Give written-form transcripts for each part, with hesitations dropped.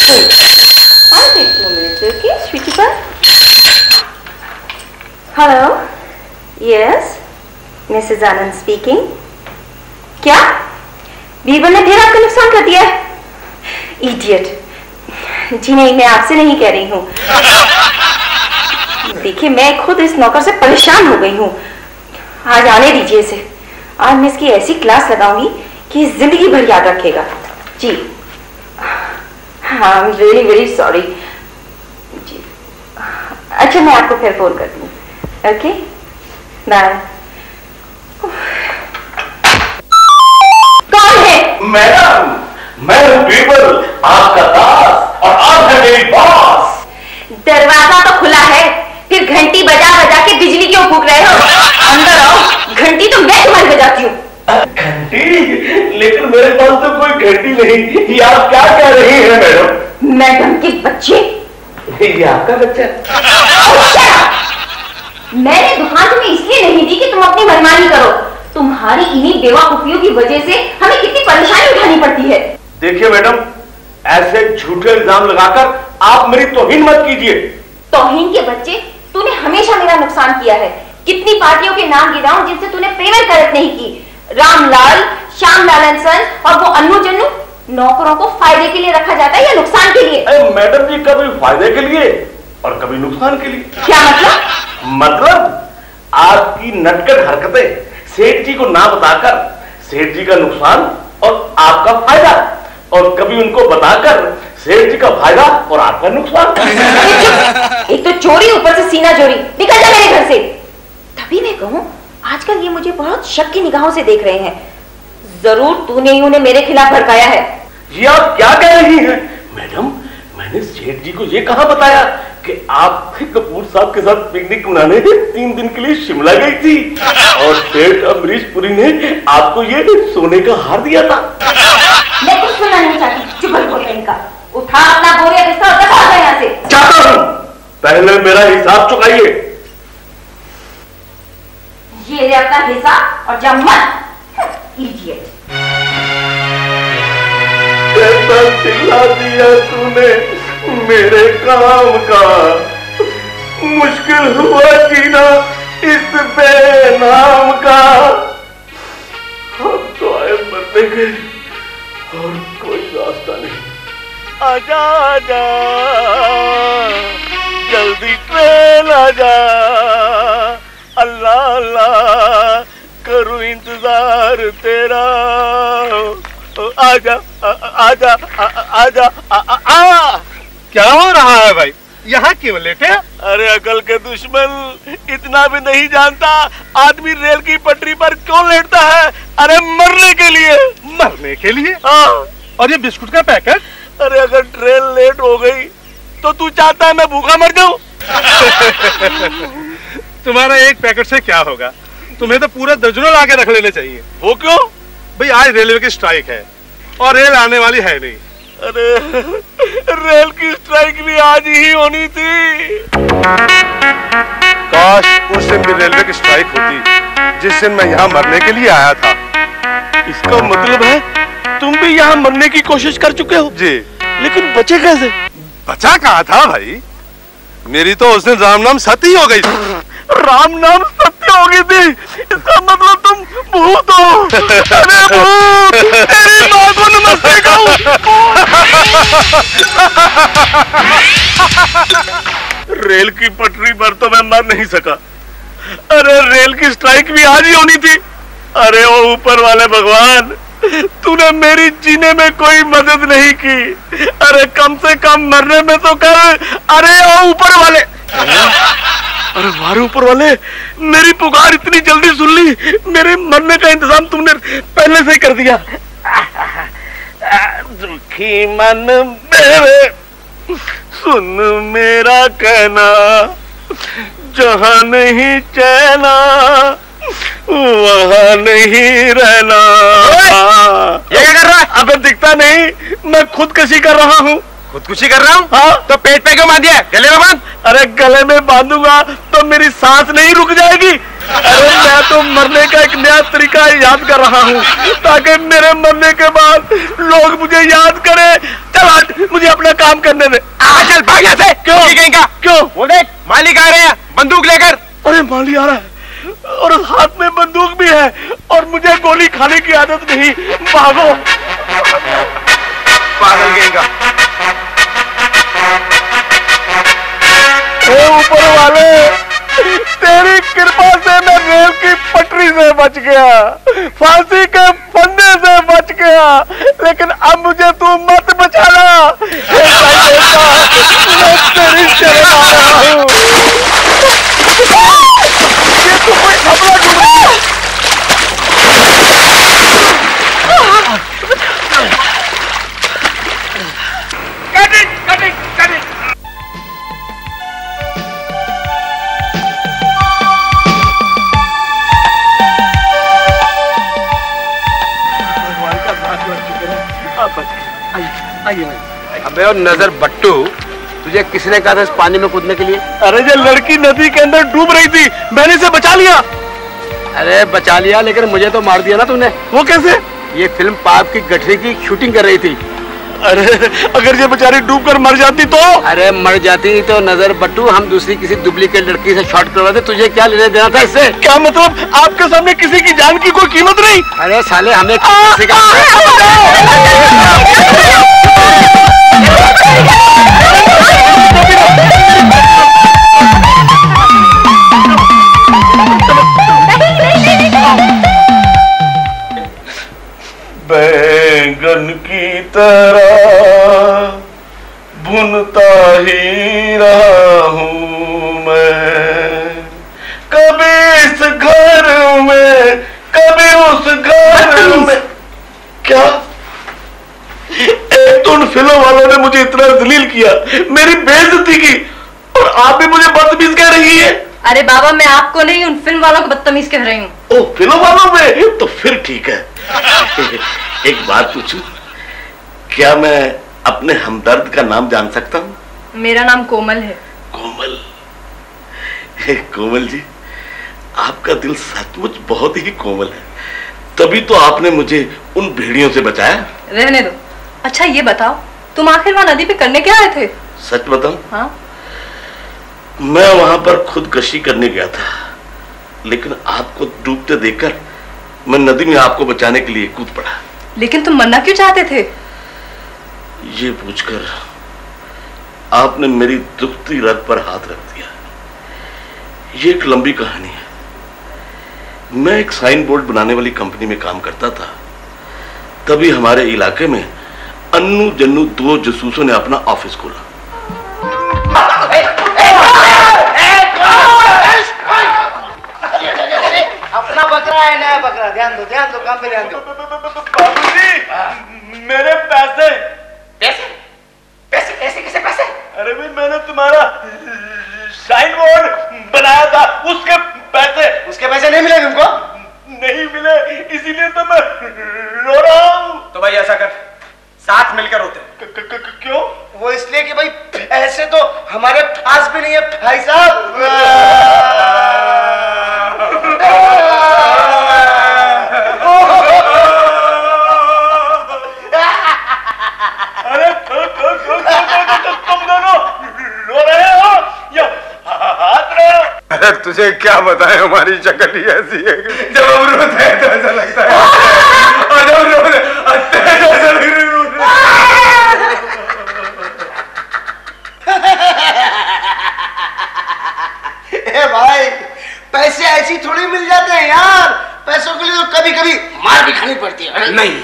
I'll take 2 minutes, okay, sweetie pie? Hello? Yes? Mrs. Anand speaking. क्या? बीरबल ने फिर आपका नुकसान कर दिया है? Idiot. जी नहीं, मैं आपसे नहीं कह रही हूँ। देखिए, मैं खुद इस नौकर से परेशान हो गई हूँ। आज आने दीजिए इसे। आज मैं इसकी ऐसी क्लास लगाऊंगी कि जिंदगी भर याद रखेगा। जी हाँ, रियली वेरी सॉरी जी। अच्छा, मैं आपको फिर फोन करती हूँ। Okay, bye. कौन है? मैडम, मैं हूँ बीरबल, आपका दास, और आप है मेरी बॉस। दरवाजा तो खुला है, फिर घंटी बजा बजा के बिजली क्यों फूंक रहे हो? अंदर आओ, घंटी तो मैं तुम्हारी बजाती हूँ। घंटी? लेकिन मेरे पास तो कोई घंटी नहीं। ये आप क्या कह रही हैं मैडम? मैडम के बच्चे? ये आपका बच्चा? मैंने दुकान तुम्हें इसलिए नहीं दी कि तुम अपनी मनमानी करो। तुम्हारी इन्हीं बेवकूफियों की वजह से हमें कितनी परेशानी उठानी पड़ती है। देखिए मैडम, ऐसे झूठे इल्जाम लगाकर आप मेरी तौहीन मत कीजिए। तौहीन के बच्चे, तूने हमेशा मेरा नुकसान किया है। कितनी पार्टियों के नाम गिनाऊं जिनसे तूने पेमेंट कलेक्ट नहीं की। रामलाल, श्यामलाल एंड सन्स और वो अन्नू जन्नू। नौकरों को फायदे के लिए रखा जाता है या नुकसान के लिए? मैडम जी, कभी फायदे के लिए और कभी नुकसान के लिए। क्या मतलब? मतलब आपकी नटखट हरकतें सेठ जी को ना बताकर सेठ जी का नुकसान और आपका फायदा, और कभी उनको बताकर सेठ जी का फायदा और आपका नुकसान। एक तो चोरी, ऊपर से सीना चोरी। निकल जा मेरे घर से। तभी मैं कहूं, आजकल ये मुझे बहुत शक की निगाहों से देख रहे हैं। जरूर तूने ही उन्हें मेरे खिलाफ भड़काया है। ये आप क्या कह रही हैं? मैडम, मैंने सेठ जी को ये कहाँ बताया कि आप कपूर साहब के साथ पिकनिक मनाने 3 दिन के लिए शिमला गई थी और सेठ अमरीश पुरी ने आपको ये सोने का हार दिया था। मैं कुछ सुनना नहीं चाहती, चुगल बोल इनका। उठा अपना बोरिया बिस्तर और चला जा यहाँ से। चाहता हूँ, पहले मेरा हिसाब चुकाइए। ये ले अपना हिसाब और जब मत। इडियट। कैसा सिला दिया तूने मेरे काम का। मुश्किल हुआ जीना इस बेनाम का। हम तो आए मरने के और कोई रास्ता नहीं। आजा आजा, जल्दी ट्रेन आजा। अल्लाह अल्लाह करूं इंतजार तेरा। आजा आजा आजा। क्या हो रहा है भाई? यहाँ क्यों लेटे? अरे अकल के दुश्मन, इतना भी नहीं जानता आदमी रेल की पटरी पर क्यों लेटता है? अरे मरने के लिए। मरने के लिए? हाँ। और ये बिस्कुट का पैकेट? अरे अगर ट्रेन लेट हो गई तो तू चाहता है मैं भूखा मर जाऊं? तुम्हारा एक पैकेट से क्या होगा? तुम्हें तो पूरा दर्जनों लाके रख लेने चाहिए। वो क्यों? भाई आज रेलवे की स्ट्राइक है और रेल आने वाली है नहीं। अरे रेल की स्ट्राइक भी आज ही होनी थी। काश उस दिन भी रेलवे की स्ट्राइक होती जिस दिन मैं यहाँ मरने के लिए आया था। इसका मतलब है तुम भी यहाँ मरने की कोशिश कर चुके हो? जी। लेकिन बचे कैसे? बचा कहाँ था भाई? मेरी तो उस दिन राम नाम सती हो गई थी। राम नाम सत्य हो गई थी? इसका मतलब तुम भूत हो। अरे भूत, तेरी माँ को नमस्ते कहूं। रेल की पटरी पर तो मैं मर नहीं सका। अरे रेल की स्ट्राइक भी आज ही होनी थी। अरे ओ ऊपर वाले भगवान, तूने मेरी जीने में कोई मदद नहीं की। अरे कम से कम मरने में तो कर। अरे ओ ऊपर वाले, अरे मारे ऊपर वाले, मेरी पुकार इतनी जल्दी सुन ली। मेरे मरने का इंतजाम तुमने पहले से ही कर दिया। दुखी मन मेरे, सुन मेरा कहना, जहां नहीं चैना वहां नहीं रहना। ये क्या कर रहा है? अबे दिखता नहीं, मैं खुदकुशी कर रहा हूँ। खुदकुशी कर रहा हूँ? हाँ। तो पेट पे क्यों बांध दिया? गले में बांध। अरे गले में बांधूंगा तो मेरी सांस नहीं रुक जाएगी। अरे मैं तो मरने का एक नया तरीका याद कर रहा हूँ ताकि मेरे मरने के बाद लोग मुझे याद करें। चल चल हट, मुझे अपना काम करने दे। चल भाग यहाँ से। क्यों? कहेंगा क्यों? वो देख मालिक आ रहे हैं बंदूक लेकर। अरे माली आ रहा है और हाथ में बंदूक भी है और मुझे गोली खाने की आदत नहीं। भागो। पागल कहेंगा। ऊपर वाले, तेरी कृपा से मैं रेल की पटरी से बच गया, फांसी के फंदे से बच गया, लेकिन अब मुझे तू मत बचाना। मैं तेरी शरण आ रहा हूँ। ये तू कोई हमला ढूंढ रही है। अबे और नजर बट्टू, तुझे किसने कहा था इस पानी में कूदने के लिए? अरे ये लड़की नदी के अंदर डूब रही थी, मैंने इसे बचा लिया। अरे बचा लिया, लेकिन मुझे तो मार दिया ना तूने। वो कैसे? ये फिल्म पाप की गठरी की शूटिंग कर रही थी। अरे अगर ये बेचारी डूब कर मर जाती तो? अरे मर जाती तो नजर बट्टू हम दूसरी किसी डुप्लीकेट लड़की से शॉट करवाते, तुझे क्या लेने देना था इससे? क्या मतलब आपके सामने किसी की जान की कोई कीमत नहीं? अरे साले हमें बैंगन की तरह भुनता ही रहा हूँ मैं, कभी इस घर में कभी उस घर में। क्या? एक तो उन फिल्म वालों ने मुझे इतना जलील किया, मेरी बेइज्जती की, और आप भी मुझे बदतमीज कह रही है। अरे बाबा, मैं आपको नहीं उन फिल्म वालों को बदतमीज कह रही हूँ। ओ, फिल्म वालों में? तो फिर ठीक है। एक बात पूछूं, क्या मैं अपने हमदर्द का नाम जान सकता हूँ? मेरा नाम कोमल है। कोमल? कोमल जी, आपका दिल सचमुच बहुत ही कोमल है, तभी तो आपने मुझे उन भेड़ियों से बचाया। रहने दो। अच्छा ये बताओ, तुम आखिर वहां नदी पे करने क्या आए थे? सच बताऊं? हाँ? मैं वहां पर खुदकशी करने गया था, लेकिन आपको डूबते देखकर मैं नदी में आपको बचाने के लिए कूद पड़ा। लेकिन तुम मरना क्यों चाहते थे? ये पूछकर आपने मेरी दुखती रग पर हाथ रख दिया। ये एक लंबी कहानी है। मैं एक साइन बोर्ड बनाने वाली कंपनी में काम करता था, तभी हमारे इलाके में अन्नू जन्नू दो जासूसों ने अपना ऑफिस खोला। अपना बकरा है, नया बकरा। ध्यान दो, काम पे ध्यान दो। बाबूजी, मेरे पैसे। पैसे? पैसे? ऐसे कैसे पैसे? अरे भाई, मैंने तुम्हारा साइन बोर्ड बनाया था, उसके पैसे। उसके पैसे नहीं मिले तुमको? नहीं मिले, इसीलिए तो मैं रो रहा हूँ। तो भाई ऐसा कर, साथ मिलकर रोते। क्यों? वो इसलिए कि भाई पैसे तो हमारे पास भी नहीं है भाई साहब। अरे तुम दोनों रो रहे हो या हंस रहे हो? अरे तुझे क्या बताएं, हमारी शक्ल ही ऐसी है कि जब हम रोते हैं तो ऐसा लगता है, और जब रोते हैं तो ऐसा लगता है। ए भाई, पैसे ऐसी थोड़ी मिल जाते हैं यार। पैसों के लिए तो कभी कभी मार भी खानी पड़ती है। नहीं,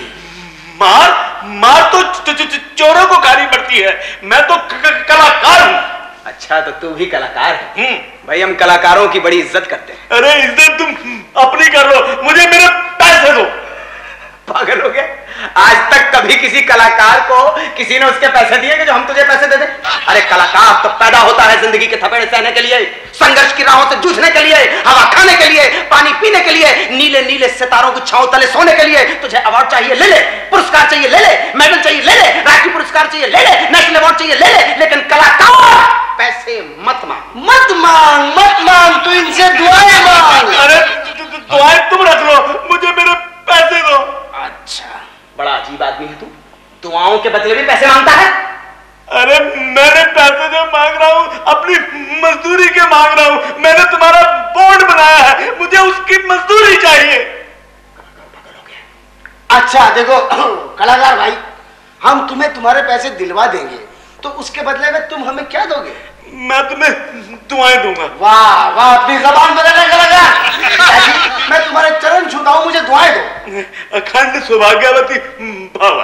मार तो चोरों को खानी पड़ती है। मैं तो कलाकार हूँ। अच्छा तो तू भी कलाकार है? भाई हम कलाकारों की बड़ी इज्जत करते हैं। अरे इज्जत तुम अपनी कर लो, मुझे मेरे पैसे दो। पागल हो गया? आज तक कभी किसी कलाकार को किसी ने उसके पैसे दिए कि जो हम तुझे पैसे दे दें? अरे कलाकार तो पैदा होता है जिंदगी के थपेड़े सहने के लिए, संघर्ष की राहों से जूझने के लिए, हवा खाने के लिए, पानी पीने के लिए, नीले नीले सितारों की छांव तले सोने के लिए। तुझे अवार्ड चाहिए ले ले, पुरस्कार चाहिए ले ले, मेडल चाहिए ले ले, राष्ट्रीय पुरस्कार चाहिए ले ले, नेशनल अवार्ड चाहिए ले ले, लेकिन कलाकार पैसे मत मांग। मत मांग, तू इनसे दुआएं मांग। अरे दुआएं तुम रख लो, मुझे मेरे पैसे दो। अच्छा, बड़ा अजीब आदमी है तू। दुआओं के बदले भी पैसे मांगता है? अरे मैंने पैसे जो मांग रहा हूँ अपनी मजदूरी के मांग रहा हूँ। मैंने तुम्हारा बोर्ड बनाया है, मुझे उसकी मजदूरी चाहिए। अच्छा देखो कलाकार भाई, हम तुम्हें तुम्हारे पैसे दिलवा देंगे, तो उसके बदले में तुम हमें क्या दोगे? मैं तुम्हें दुआएं दूंगा। वाह वाह, अपनी जबान बदलने कलाकार। मैं तुम्हारे चरण छूता हूँ, मुझे दुआएं दो। अखंड सौभाग्यवती भव।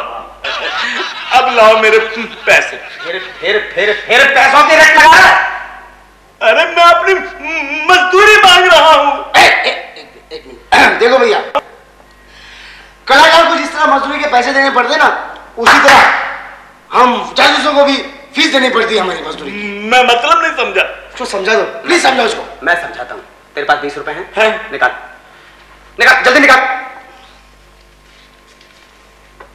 अब लाओ मेरे पैसे। फिर पैसों की रेट लगा रहा है। अरे मैं अपनी मजदूरी मांग रहा हूँ। एक मिनट देखो भैया, कलाकार को जिस तरह मजदूरी के पैसे देने पड़ते ना, उसी तरह हम जासूसों को भी फीस देनी पड़ती है हमारी मजदूरी की। मैं मतलब नहीं समझा। उसको समझा दो, प्लीज समझा उसको। मैं समझाता हूँ। तेरे पास 20 रुपए हैं? है? निकाल निकाल, जल्दी निकाल।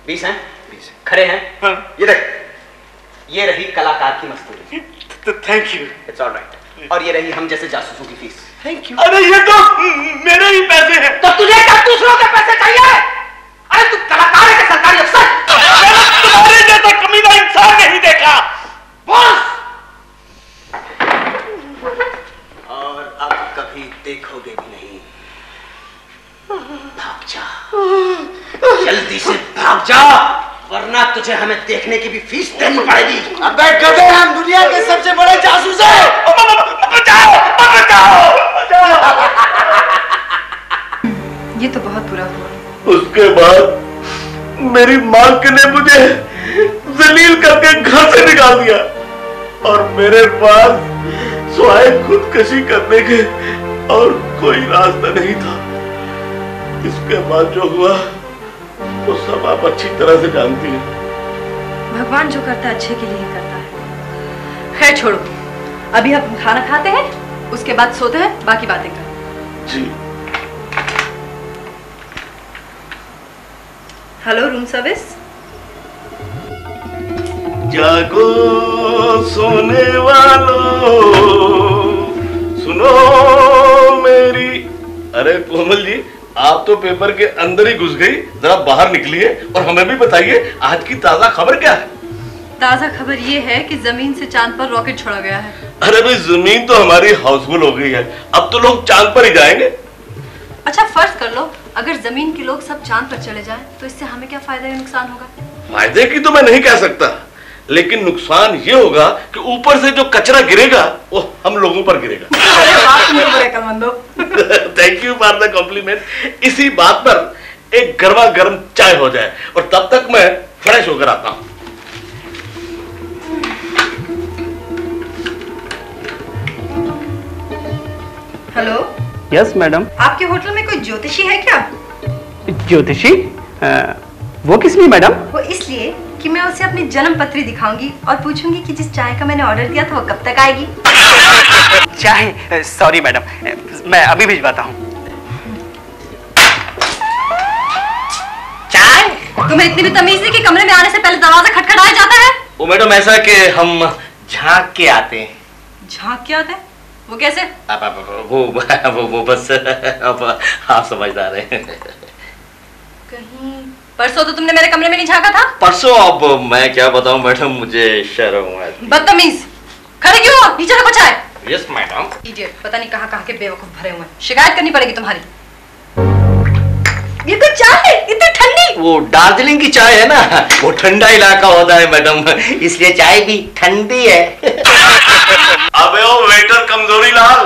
20 हैं? 20 खड़े हैं? हाँ। ये देख, ये रही कलाकार की मजदूरी। Thank you. It's alright. और ये रही हम जैसे जासूसों की फीस। Thank you. अरे ये तो मेरे ही पैसे हैं। तो तुझे क्या दूसरों के पैसे चाहिए? अरे तू कलाकार है कि सरकारी अफसर? तुम्हारे जैसा कमीना इंसान नहीं देखा। बॉस! और अब कभी देखोगे भी नहीं। भाग जा, जल्दी से भाग जा, वरना तुझे हमें देखने की भी फीस देनी पड़ेगी। अबे गधे, हम दुनिया के सबसे बड़े जासूस हैं। बचाओ, बचाओ, बचाओ। ये तो बहुत बुरा हुआ। उसके बाद मेरी मां ने मुझे जलील करके घर से निकाल दिया और मेरे पास सिवाय खुदकशी करने के और कोई रास्ता नहीं था। इसके बाद जो हुआ वो सब आप अच्छी तरह से जानती हैं। भगवान जो करता है अच्छे के लिए ही करता है। खैर छोड़ो, अभी हम खाना खाते हैं, उसके बाद सोते हैं, बाकी बातें करें। जी। Hello, room service. जागो सोने वालों, सुनो मेरी। अरे कोमल जी, आप तो पेपर के अंदर ही घुस गई, जरा बाहर निकलिए और हमें भी बताइए आज की ताजा खबर क्या है। ताजा खबर ये है कि जमीन से चांद पर रॉकेट छोड़ा गया है। अरे भाई, जमीन तो हमारी हाउसफुल हो गई है, अब तो लोग चांद पर ही जाएंगे। अच्छा फर्ज कर लो, अगर जमीन के लोग सब चांद पर चले जाएं, तो इससे हमें क्या फायदा या नुकसान होगा? फायदे की तो मैं नहीं कह सकता, लेकिन नुकसान ये होगा कि ऊपर से जो कचरा गिरेगा वो हम लोगों पर गिरेगा। Thank you for the compliment. इसी बात पर एक गर्मा गर्म चाय हो जाए और तब तक मैं फ्रेश होकर आता हूं। हेलो। Yes madam. आपके होटल में कोई ज्योतिषी है क्या? ज्योतिषी? वो किस लिए मैडम? वो इसलिए कि मैं उसे अपनी जन्म पत्री दिखाऊंगी और पूछूंगी कि जिस चाय का मैंने ऑर्डर दिया था वो कब तक आएगी। चाय? सॉरी मैडम, मैं अभी भिजवाता हूँ। चाय? तुम्हें इतनी भी तमीज नहीं कि कमरे में आने से पहले दरवाजा खटखटाया जाता है? वो मैडम ऐसा कि हम झांक के आते हैं। झांक के आते हैं? वो कैसे? वो बस अब आप समझदार हैं। कहीं परसों तो तुमने मेरे कमरे में नहीं झांका था? परसों? अब मैं क्या बताऊं मैडम, मुझे शर्म है। बदतमीज, खड़े क्यों हो? नीचे रखो चाय। Yes madam. इडियट, पता नहीं कहाँ के बेवकूफ भरे हुए हैं। शिकायत करनी पड़ेगी तुम्हारी। ये तो चाय है, इतनी ठंडी। वो दार्जिलिंग की चाय है ना, वो ठंडा इलाका होता है मैडम, इसलिए चाय भी ठंडी है। अबे ओ वेटर कमजोरी लाल,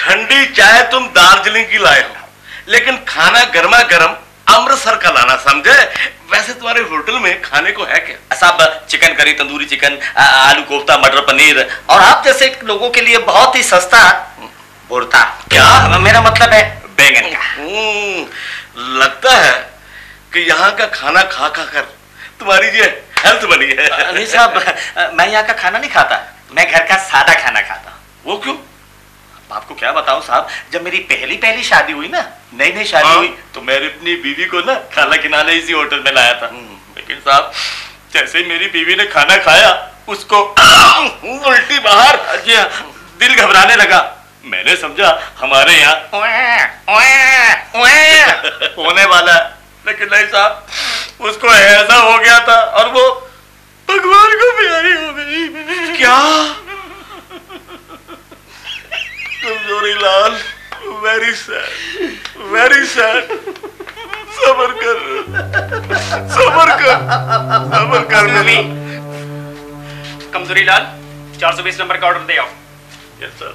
ठंडी चाय तुम दार्जिलिंग की लाए हो, लेकिन खाना गर्मा गर्म अमृतसर का लाना, समझे? वैसे तुम्हारे होटल में खाने को है क्या? साहब, चिकन करी, तंदूरी चिकन, आलू कोफ्ता, मटर पनीर, और आप जैसे लोगों के लिए बहुत ही सस्ता भुर्ता। क्या? मेरा मतलब है बैंगन का। लगता है कि यहाँ का खाना खा खा कर तुम्हारी ये हेल्थ बनी है। नहीं साहब, मैं यहाँ का खाना नहीं खाता, मैं घर का सादा खाना खाता। वो क्यों? आपको क्या बताऊं साहब, जब मेरी पहली शादी हुई ना, नई शादी हुई, तो मैंने अपनी बीवी को ना खाना खिलाने इसी होटल में लाया था। लेकिन साहब, जैसे ही मेरी बीवी ने खाना खाया, उसको उल्टी बाहर, दिल घबराने लगा। मैंने समझा हमारे यहाँ होने वाला है, लेकिन नहीं साहब, उसको ऐसा हो गया था और वो लाल, वेरी सैड, वेरी सैड। सबर कर, सबर कर, सबर कर मेरी। कमजोरी लाल, 420 नंबर का ऑर्डर दे आओ। Yes sir.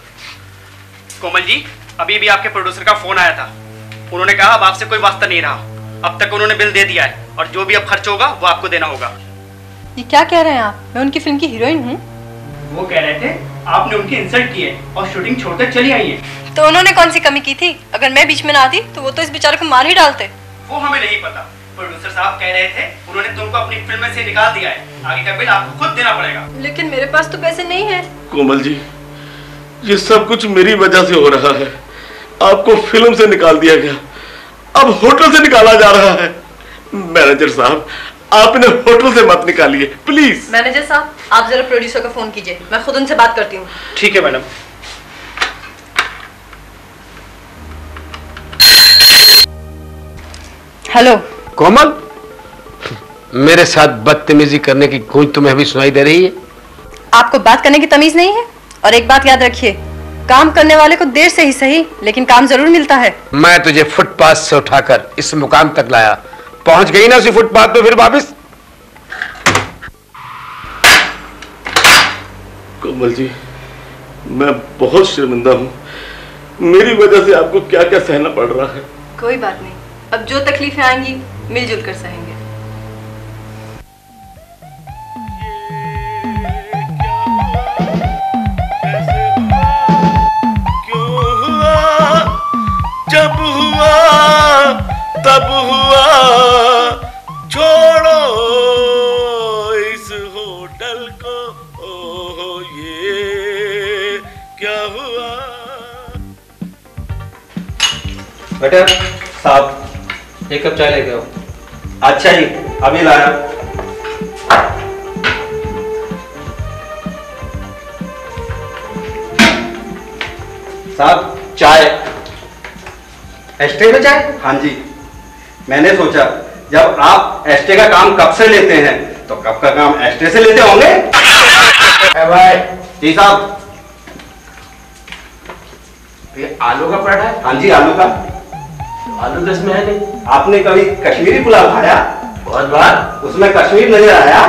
कोमल जी, अभी भी आपके प्रोड्यूसर का फोन आया था। उन्होंने कहा अब आपसे कोई वास्ता नहीं रहा। अब तक उन्होंने बिल दे दिया है और जो भी अब खर्च होगा वो आपको देना होगा। ये क्या कह रहे हैं आप? मैं उनकी फिल्म की हीरोइन हूँ। वो कह रहे थे आपने उनकी इंसल्ट की है और शूटिंग छोड़कर चली आई है। तो उन्होंने कौन सी कमी की थी? अगर मैं बीच में ना आती तो वो तो इस बेचारे को मार ही डालते। वो हमें नहीं पता। प्रोड्यूसर साहब कह रहे थे उन्होंने तुमको अपनी फिल्म में से निकाल दिया है। आगे का बिल आपको खुद देना पड़ेगा। लेकिन मेरे पास तो पैसे नहीं है। कोमल जी, ये सब कुछ मेरी वजह से हो रहा है। आपको फिल्म से निकाल दिया गया, अब होटल से निकाला जा रहा है। मैनेजर साहब, आप इन्हें होटल से मत निकालिए प्लीज। मैनेजर साहब, आप जरा प्रोड्यूसर को फोन कीजिए, मैं खुद उनसे बात करती हूँ। ठीक है मैडम। हेलो कोमल, मेरे साथ बदतमीजी करने की गूंज तुम्हें भी सुनाई दे रही है? आपको बात करने की तमीज नहीं है? और एक बात याद रखिए, काम करने वाले को देर से ही सही लेकिन काम जरूर मिलता है। मैं तुझे फुटपाथ से उठाकर इस मुकाम तक लाया, पहुंच गई ना उसी फुटपाथ पे फिर वापस? कोमल जी, मैं बहुत शर्मिंदा हूँ। मेरी वजह से आपको क्या क्या सहना पड़ रहा है। कोई बात नहीं, अब जो तकलीफें आएंगी मिलजुल कर सहेंगे। जब हुआ तब हुआ, छोड़ो इस होटल को। ओह ये क्या हुआ। बेटा साहब, एक कप चाय लेके आओ। अच्छा जी, अभी लाया। साहब चाय। एस्टे में चाय? हाँ जी। मैंने सोचा जब आप एस्टे का काम कब से लेते हैं तो कब का काम एस्टे से लेते होंगे। भाई जी साहब। ये आलू का पराठा है? हाँ जी, आलू का। आलू तो इसमें है नहीं। आपने कभी कश्मीरी पुलाव खाया? बहुत बार। उसमें कश्मीर नजर आया?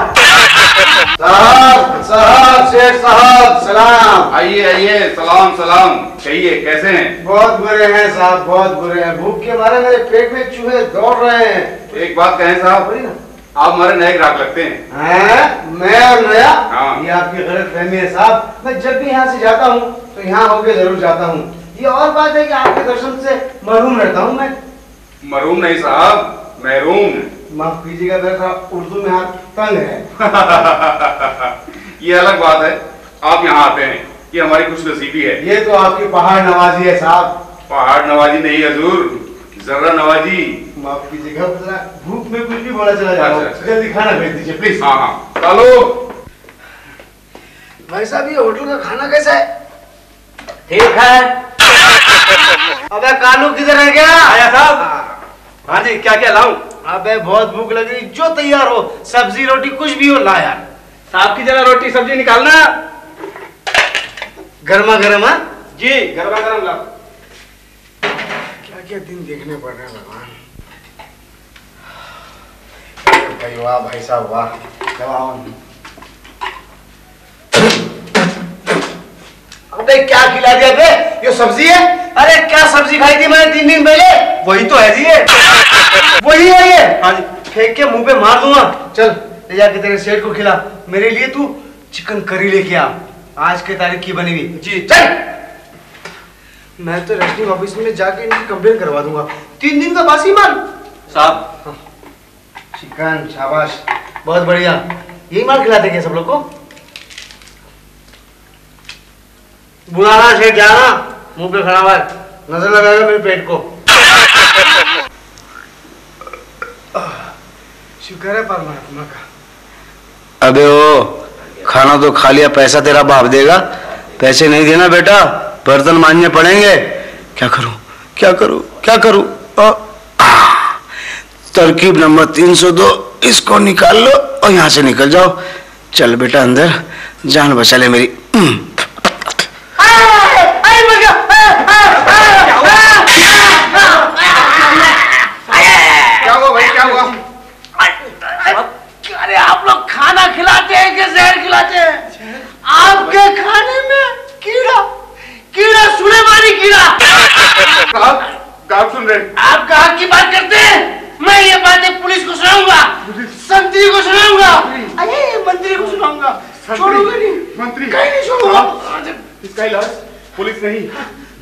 साहब साहब, शेख साहब, सलाम। आइए आइए, सलाम सलाम। कहिए कैसे हैं? बहुत बुरे हैं साहब, बहुत बुरे हैं। भूख के मारे मेरे पेट में चूहे दौड़ रहे हैं। एक बात कहें साहब, आप हमारे नए ग्राहक लगते हैं। हैं? मैं और नया? हाँ। ये आपकी गलतफहमी है साहब। मैं जब भी यहाँ से जाता हूँ तो यहाँ होके जरूर जाता हूँ। ये और बात है कि आपके दर्शन से महरूम रहता हूँ मैं। मरूम नहीं साहब, महरूम। माफ कीजिएगा, मेरा उर्दू में हाथ तंग है। ये अलग बात है, आप यहाँ आते हैं, ये हमारी खुश नसीबी है। ये तो आपकी पहाड़ नवाजी है साहब। पहाड़ नवाजी नहीं हजूर, जर्रा नवाजी। माफ कीजिएगा, भूख में कुछ भी बोला चला जा रहा हूँ। जल्दी खाना भेज दीजिए प्लीज। हाँ हाँ, चलो। भाई साहब, ये होटल का खाना कैसा है? ठीक है। अबे कालू किधर है क्या? आया साहब। हाँ जी, क्या क्या लाऊं? अबे बहुत भूख लग रही, जो तैयार हो, सब्जी रोटी कुछ भी हो ला यार। साहब की जरा रोटी सब्जी निकालना। गर्मा गर्म। हाँ जी, गरमा गरम लाओ। क्या क्या दिन देखने पड़ रहे हैं भगवान। भाई वाह, भाई साहब वाह। अबे क्या खिला दिया बे? ये सब्जी है? अरे क्या सब्जी खाई थी मैंने 3 दिन पहले? वही तो है जी ये। वही है ये? हाँ जी। फेंक के मुंह पे मार दूंगा। चल ले जाके तेरे सेठ को खिला। मेरे लिए तू चिकन करी लेके आ, आज के तारीख की बनी हुई। जी चल। मैं तो रेस्टिंग ऑफिस में जाके इनकी कंप्लेन करवा दूंगा। 3 दिन का बासी माल साहब। चिकन, शाबाश, बहुत बढ़िया। यही माल खिलाते क्या सब लोग को? बुलाना सेठ, जाना, मुंह पे खड़ा हुआ है, नजर लगाएगा मेरे पेट को। शुक्र है परमात्मा का। अबे ओ, खाना तो खा लिया, पैसा तेरा बाप देगा, पैसे नहीं देना बेटा, बर्तन मांजने पड़ेंगे। क्या करूं क्या करूं क्या करूं? तरकीब नंबर 302, इसको निकाल लो और यहाँ से निकल जाओ। चल बेटा अंदर, जान बचा ले मेरी। जहर खिलाते हैं। आपके खाने में कीड़ा, कीड़ा सुने मारी कीड़ा। आप सुन रहे? आप कहाँ की बात करते हैं? मैं ये बातें पुलिस को सुनाऊंगा, संतरी को सुनाऊंगा, अरे मंत्री को सुनाऊंगा। छोड़ूंगा नहीं, मंत्री कहीं नहीं छोड़ूंगा। इसका इलाज पुलिस नहीं,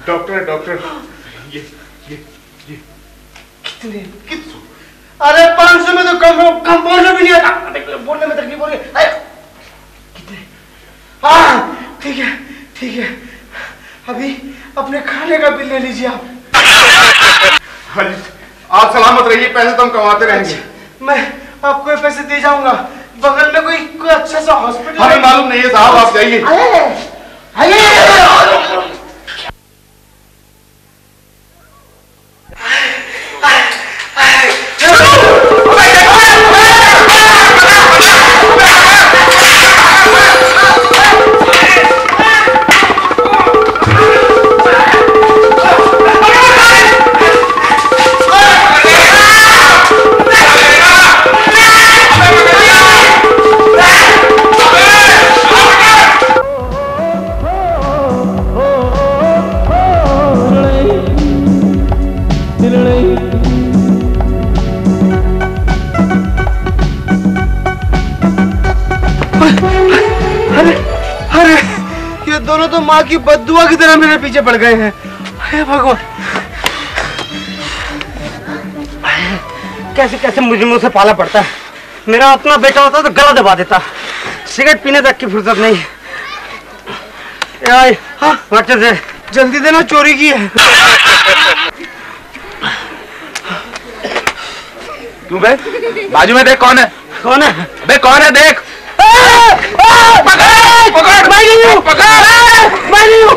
डॉक्टर है, डॉक्टर। ये कितने? अरे 500 में तो कम बोलने भी नहीं आता, बोलने में तकलीफ हो रही है। कितने? हाँ ठीक है, ठीक है। अभी अपने खाने का बिल ले लीजिए आप। आप सलामत रहिए, पैसे तो हम कमाते रहेंगे। मैं आपको ये पैसे दे जाऊंगा। बगल में कोई अच्छा सा हॉस्पिटल हमें मालूम नहीं है साहब, आप जाइए। दोनों तो माँ की बद्दुआ की तरह मेरे पीछे पड़ गए हैं। हे भगवान, कैसे कैसे मुझे मुझसे पाला पड़ता है। मेरा अपना बेटा होता तो गला दबा देता। सिगरेट पीने तक की फुर्सत नहीं। हाँ बच्चे से जल्दी देना, चोरी की है। क्यों बे? बाजू में देख, कौन है? कौन है बे? कौन है देख। पकड़, मैं नहीं हूँ, मैं नहीं हूँ।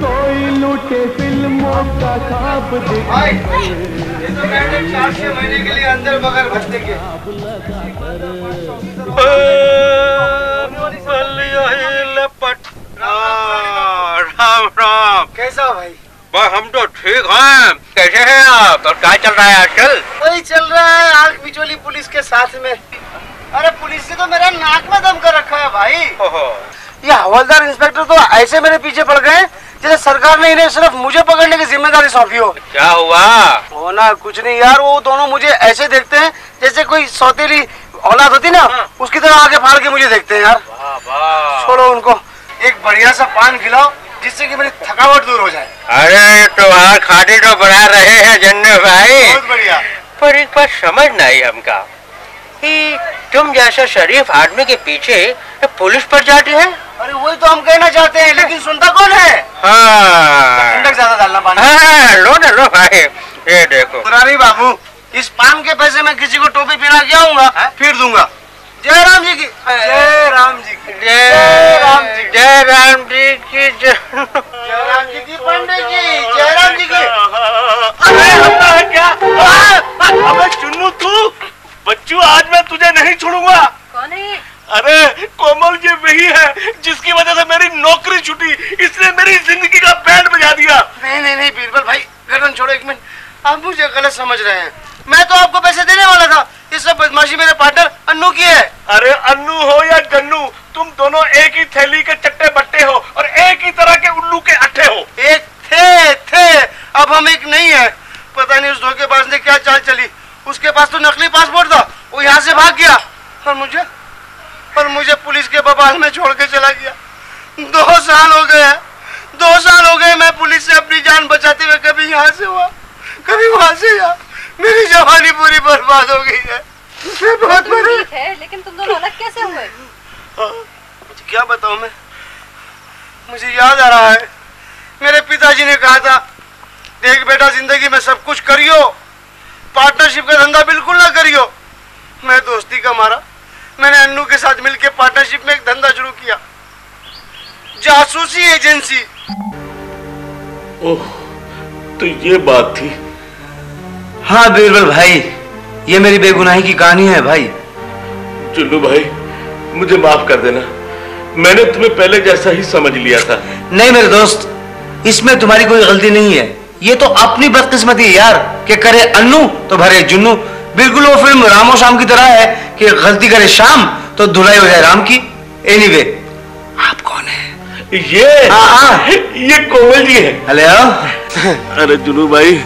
कोई लूटे फिल्मों का ख्वाब दिखाए। ये तो मैंने 4-6 महीने के लिए अंदर बगैर भत्ते के। राम राम। कैसा भाई? हम तो ठीक हैं। कैसे हैं आप और क्या चल रहा है आजकल? वही चल रहा है, आंख बिचौली पुलिस के साथ में। अरे पुलिस ने तो मेरा नाक में दम कर रखा है भाई। ये हवलदार इंस्पेक्टर तो ऐसे मेरे पीछे पड़ गए जैसे सरकार ने इन्हें सिर्फ मुझे पकड़ने की जिम्मेदारी सौंपी हो। क्या हुआ? होना कुछ नहीं यार, वो दोनों मुझे ऐसे देखते हैं जैसे कोई सौतेली औलाद होती ना, उसकी तरह आगे फाड़ के मुझे देखते हैं यार। छोड़ो उनको, एक बढ़िया सा पान खिलाओ जिससे कि मेरी थकावट दूर हो जाए। अरे तुम्हारा खाटी तो बना रहे हैं जन्नू भाई। बहुत बढ़िया। पर एक बात समझ नहीं हमका कि तुम जैसा शरीफ आदमी के पीछे पुलिस पर जाती है। अरे वही तो हम कहना चाहते हैं, लेकिन सुनता कौन है? हाँ ठंडक ज्यादा डालना पानी। हाँ, लो ना लो भाई, ये देखो। पुरानी बाबू, इस पान के पैसे मैं किसी को टोपी पहना के आऊंगा, फिर दूंगा। जय राम जी की, जय राम जी की, जय राम जी, जय राम जी की, जय राम जी की, पंडित जी, जय राम जी की। अरे क्या? अबे चुन्नू, तू बच्चू, आज मैं तुझे नहीं छोड़ूंगा। कौन है ये? अरे कोमल, ये वही है जिसकी वजह से मेरी नौकरी छूटी। इसने मेरी जिंदगी का बैंड बजा दिया। नहीं नहीं नहीं बीरबल भाई, गर्दन छोड़ो एक मिनट। आप मुझे गलत समझ रहे हैं। मैं तो आपको पैसे देने वाला था। ये सब बदमाशी मेरे पार्टनर अन्नू की है। अरे अन्नू हो या जन्नू, तुम दोनों एक ही थैली के चट्टे बट्टे हो और एक ही तरह के उल्लू के अट्ठे हो। एक थे, अब हम एक नहीं है। पता नहीं उस धोखेबाज ने क्या चाल चली। उसके पास तो नकली पासपोर्ट था, वो यहाँ से भाग गया और मुझे पुलिस के बवाल में छोड़ के चला गया। 2 साल हो गए, 2 साल हो गए मैं पुलिस से अपनी जान बचाते हुए कभी यहाँ से हुआ, कभी वहां से गया। मेरी जवानी पूरी बर्बाद हो गई है। बहुत ठीक है, लेकिन तुम दोनों अलग कैसे हुए? क्या बताऊं मैं, मुझे याद आ रहा है मेरे पिताजी ने कहा था, देख बेटा जिंदगी में सब कुछ करियो, पार्टनरशिप का धंधा बिल्कुल ना करियो। मैं दोस्ती का मारा मैंने अन्नू के साथ मिलकर पार्टनरशिप में एक धंधा शुरू किया, जासूसी एजेंसी। ओह, तो ये बात थी। हाँ बीरबल भाई, ये मेरी बेगुनाही की कहानी है भाई। चुन्नू भाई, मुझे माफ कर देना, मैंने तुम्हें पहले जैसा ही समझ लिया था। नहीं मेरे दोस्त, इसमें तुम्हारी कोई गलती नहीं है। ये तो अपनी बदकिस्मती है यार, कि करे अन्नू तो भरे जुन्नू। बिल्कुल वो फिल्म रामो शाम की तरह है कि गलती करे शाम तो धुलाई हो जाए राम की। एनीवे, आप कौन है? ये कोमल जी है। हेलो। अरे जुनू भाई,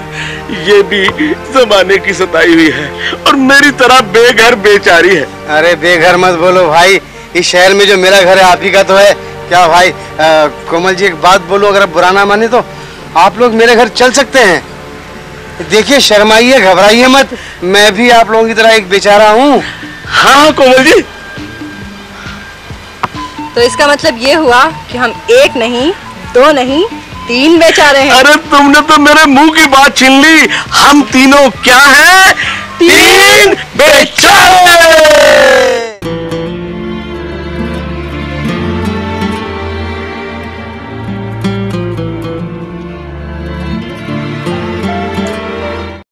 ये भी जमाने की सताई हुई है और मेरी तरह बेघर बेचारी है। अरे बेघर मत बोलो भाई, इस शहर में जो मेरा घर है आप ही का तो है। क्या भाई कोमल जी, एक बात बोलो, अगर बुरा ना माने तो आप लोग मेरे घर चल सकते हैं। देखिए शर्माइए, घबराइए मत, मैं भी आप लोगों की तरह एक बेचारा हूँ। हाँ कोमल जी। तो इसका मतलब ये हुआ कि हम एक नहीं, दो नहीं, 3 बेचारे हैं। अरे तुमने तो मेरे मुंह की बात छीन ली। हम तीनों क्या हैं? 3 बेचारे।